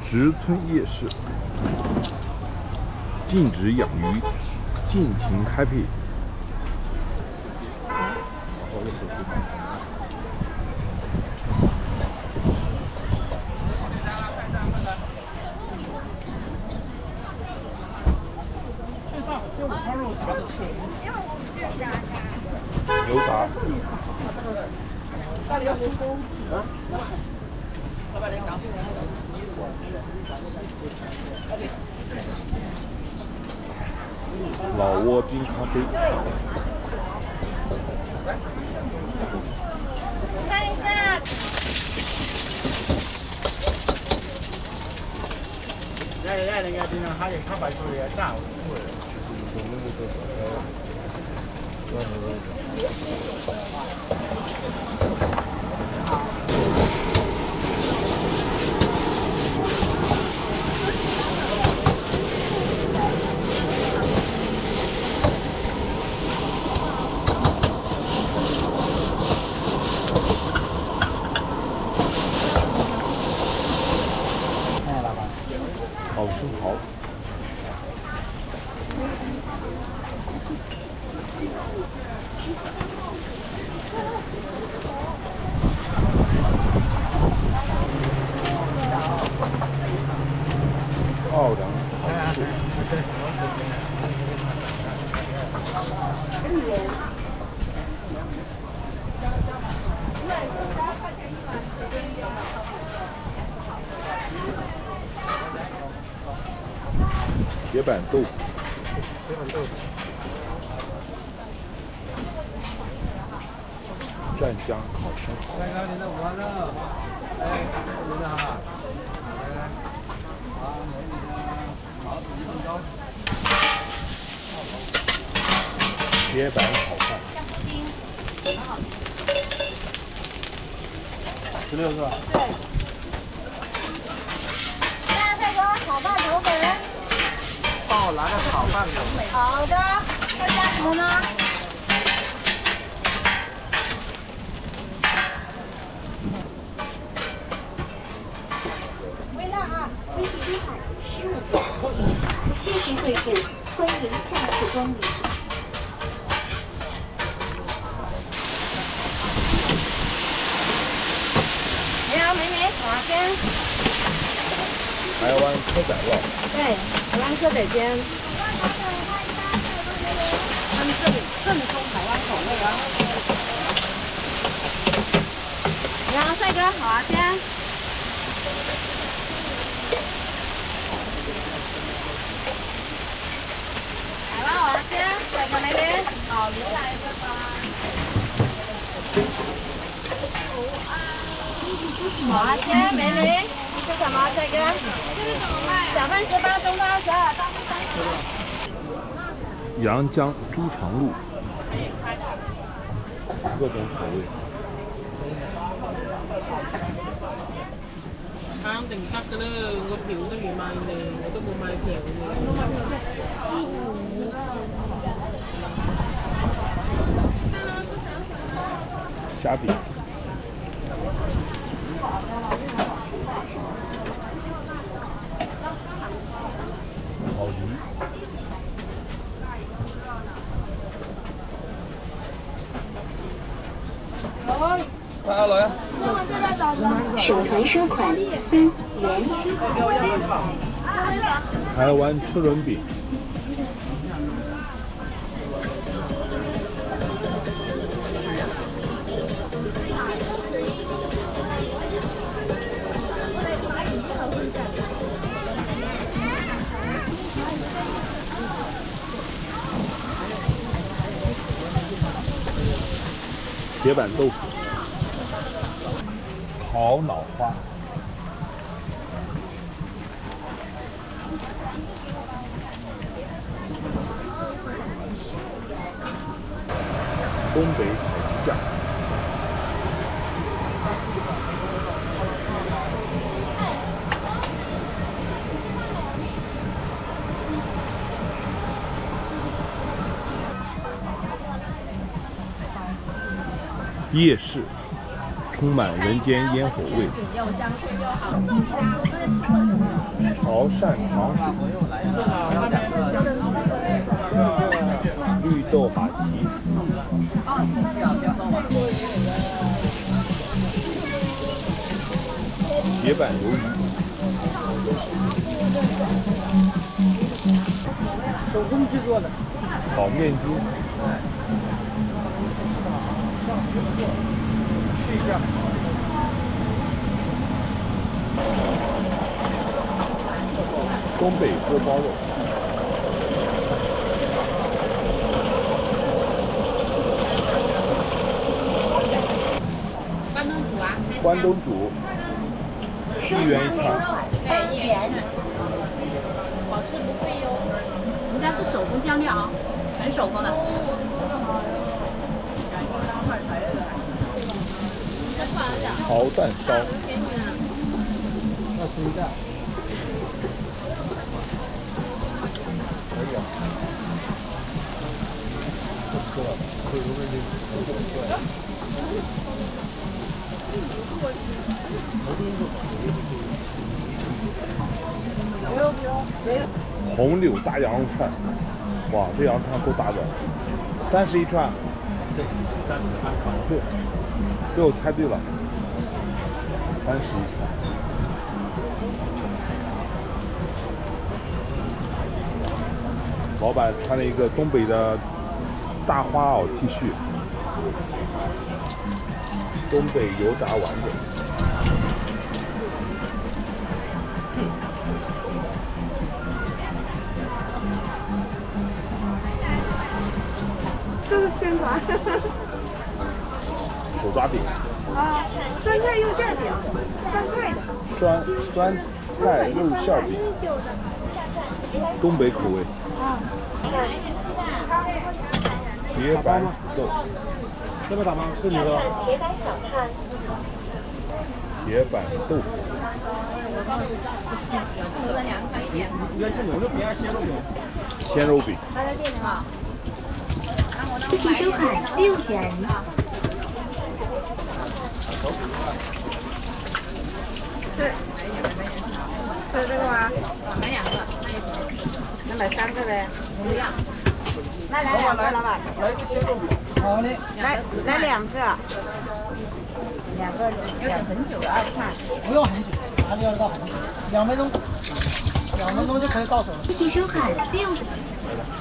植村夜市，禁止养鱼，尽情 happy。牛杂。老挝冰咖啡。看一下。那个地方还得看白出来炸。好生蚝。奥良好吃。铁板豆腐。湛江烤生蚝。您的午饭了。哎，您的哈。好，好，高。铁板炒饭。16是吧？对。大家再给我炒饭头粉。帮我拿个炒饭的。好的，要加什么呢？微辣啊！微信低海15谢谢惠顾，欢迎下次光临。你好，美美，哪边？台湾蚵仔肉。对，台湾蚵仔煎。他们这里正宗台湾口味啊！你好，帅哥，好啊，先。台湾好啊，先，帅哥那边。好，您来一个吧。好啊，先，美女，是什么，帅哥？这是怎么卖？小份18，中份22，大份30。阳江猪肠路，各种口味。Không, tình sắc cái nó ngọc hiểu cái gì mai này, tôi mua mai kiểu này. 虾饼。烤鱼。来啊！手环收款3元。台湾车轮饼。铁板豆腐。烤脑花。东北烤鸡架。夜市充满人间烟火味。潮汕糖水，绿豆马蹄，铁板鱿鱼，手工制作的。炒面筋，试一下。东北锅包肉，关东煮啊？关东煮，1元1串。对，1元。好吃不贵哟。我们家是手工酱料啊，很手工的。炒蛋烧，要吃一下。可以啊。不吃了，这个味道。红柳大羊肉串，哇，这羊肉串够大的，30一串。对，30对，对，我猜对了，30一串。老板穿了一个东北的大花袄 T 恤，东北油炸丸子。这是宣传。手抓饼。啊，酸菜肉馅饼，酸菜的。酸菜肉馅饼，东北口味。啊。铁板土豆。这个打吗？是你的。铁板豆腐。牛的凉快一点。应该是牛肉饼还是鲜肉饼？鲜肉饼。他在店里吗？自助收款6元。吃这个吗？买2个，能买3个呗？不要。来2个，老板。来一个鲜肉饼。好的。来2个。2个要等很久的2串。不用很久，哪里要到很久？2分钟，2分钟就可以到手了。自助收款6元。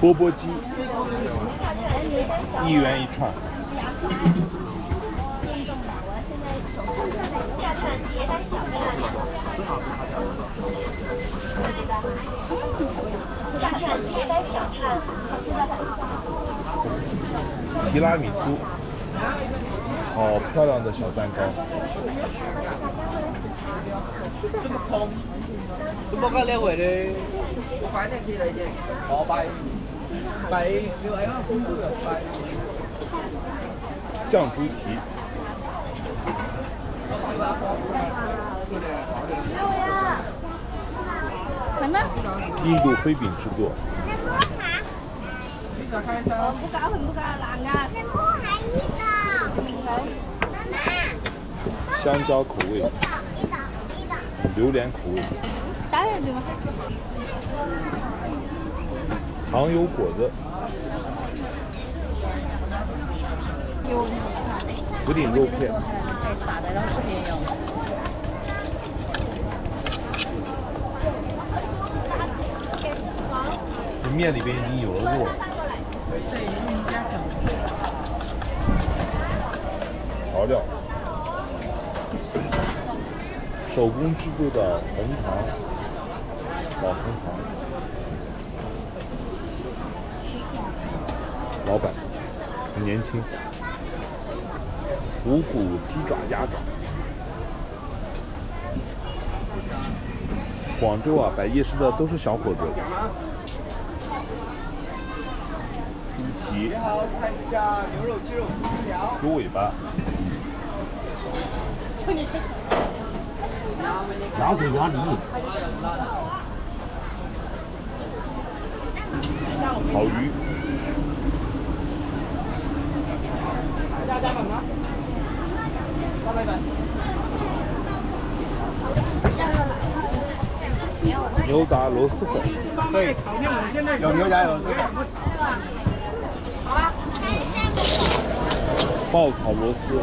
钵钵鸡，1元1串。提拉米苏，好漂亮的小蛋糕。这么空，咁我家你回你，快啲企嚟嘅，我拜你嚟啊，公司又拜。酱猪蹄，什么？印度飞饼制作。不搞很不搞难啊。香蕉口味，榴莲口味，打下去吗？糖油果子，福鼎肉片，打的让视频有。面里边已经有了肉了。调料，手工制作的红糖，老红糖。老板很年轻。五谷鸡爪、鸭爪。广州啊，摆夜市的都是小伙子。猪蹄。你好，看一下牛肉、鸡肉、猪条。猪尾巴。鸭腿、鸭梨。烤鱼。加粉吗？300粉。牛杂螺蛳粉，对，有牛杂有螺蛳粉。爆炒螺丝，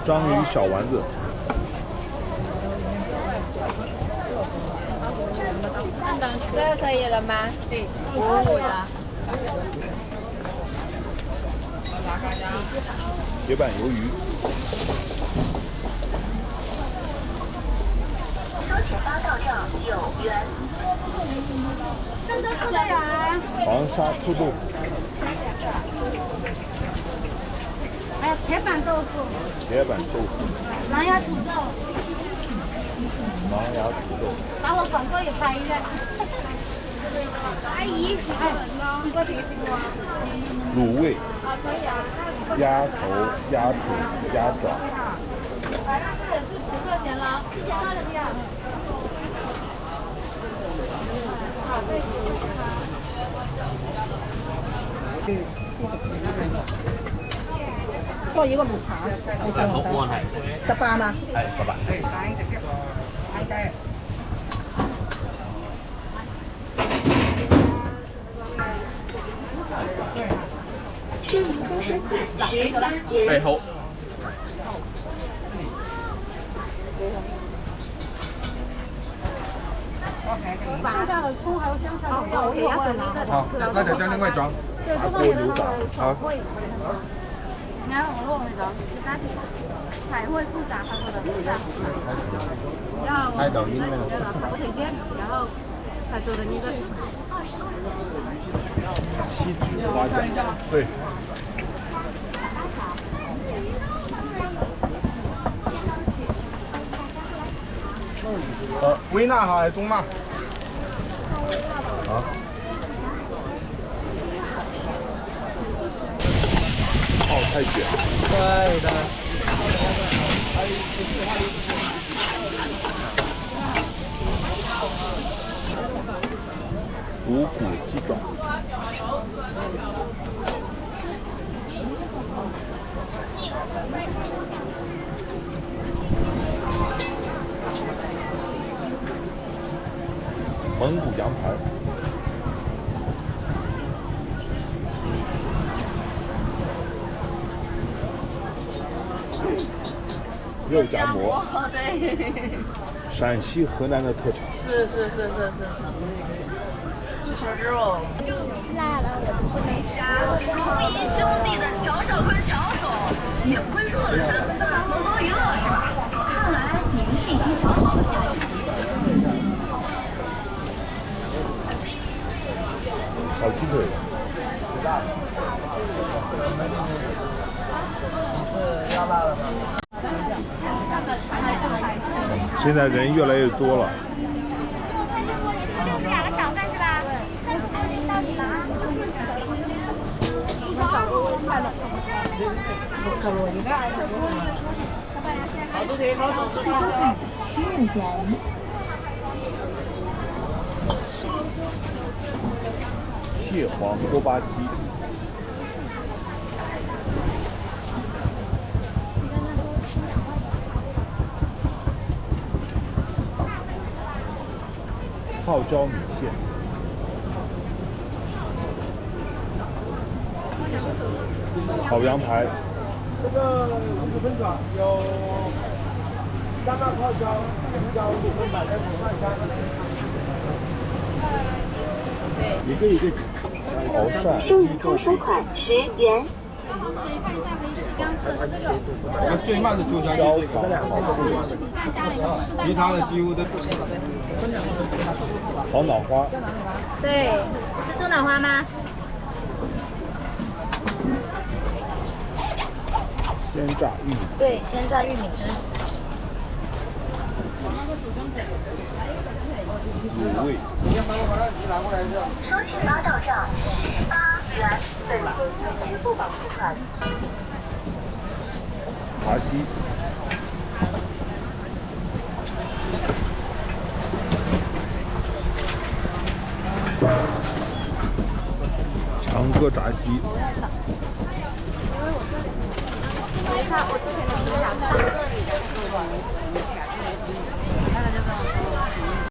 章鱼小丸子，这个可以了吗？对，5的。铁板鱿鱼，收钱包到账9元。黄沙臭豆腐，还有铁板豆腐、铁板豆腐，狼牙土豆，狼牙土豆，把我广告也拍一下。阿姨，一个平行吗？卤味，鸭头、鸭腿、鸭爪，这也是10块钱了，之前卖的不要。多一個綠茶，綠茶好冇問題。18嘛。係18。市民公司4元。好。乡下的葱还有乡下的豆，我也要整一个。好，那就将另外装。对，这方面的好。你看我那个家庭彩绘复杂，他说的复杂。要拍抖音了。火腿片，然后才做的那个。锡纸花甲，对。微辣好还是中辣？啊。泡菜卷。对的。五谷鸡爪。蒙古羊排，肉夹馍，对。陕西、河南的特产。是。就是肉。辣了我就不能加。如一兄弟的乔少坤乔总也不会弱了咱们的龙猫娱乐是吧？看来你们是已经找好了下一个。烤鸡腿。是要辣的吗？现在人越来越多了。是2个小份是吧？到底了啊！蟹黄锅巴鸡。泡椒米线，烤羊排，这个5分装有香辣泡椒、红椒5分满的5块钱。一个一个熬鳝、收银处收款10元。可以看一下，可以试姜吃的是这个。最慢是9香烧鸡，烤烤布，底下加了一个芝士蛋糕。其他的几乎都。烤脑花，对，是猪脑花吗？鲜榨玉米，对，鲜榨玉米汁。卤味，收钱包到账18元，本店用支付宝付款。扒鸡，强哥炸鸡。因为我之前的指甲是这里的。